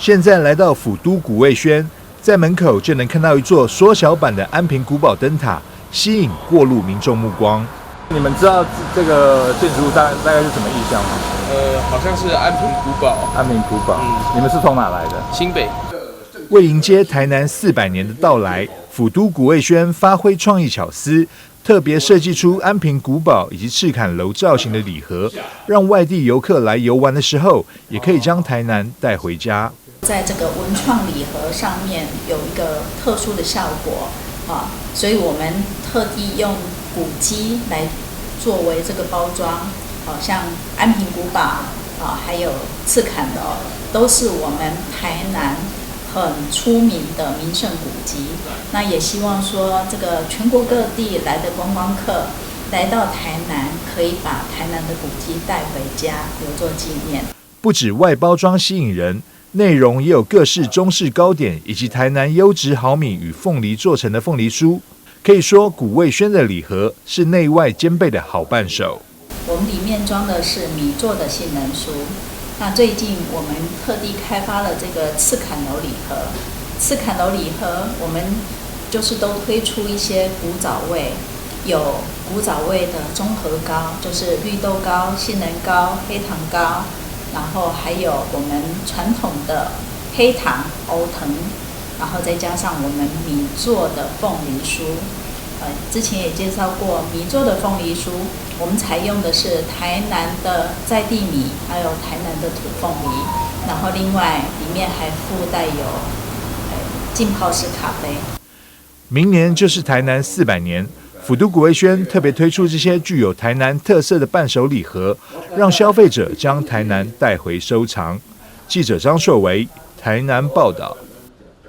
现在来到府都古味轩，在门口就能看到一座缩小版的安平古堡灯塔，吸引过路民众目光。你们知道这个建筑物大概是什么意象吗？好像是安平古堡。安平古堡，你们是从哪来的？新北。为迎接台南400年的到来，府都古味轩发挥创意巧思，特别设计出安平古堡以及赤坎楼造型的礼盒，让外地游客来游玩的时候，也可以将台南带回家。在这个文创礼盒上面有一个特殊的效果啊，所以我们特地用古迹来作为这个包装，好像安平古堡啊，还有赤坎楼，都是我们台南很出名的名胜古迹。那也希望说，这个全国各地来的观光客来到台南，可以把台南的古迹带回家，留作纪念。不止外包装吸引人，内容也有各式中式糕点，以及台南优质好米与凤梨做成的凤梨酥。可以说，古味轩的礼盒是内外兼备的好伴手。我们里面装的是米做的杏仁酥。那最近我们特地开发了这个赤坎楼礼盒。赤坎楼礼盒，我们就是都推出一些古早味，有古早味的综合糕，就是绿豆糕、杏仁糕、黑糖糕，然后还有我们传统的黑糖藕藤，然后再加上我们米做的凤梨酥。之前也介绍过米做的凤梨酥，我们采用的是台南的在地米，还有台南的土凤梨，然后另外里面还附带有浸泡式咖啡。明年就是台南400年，府都古味轩特别推出这些具有台南特色的伴手礼盒，让消费者将台南带回收藏。记者张硕维，台南报道。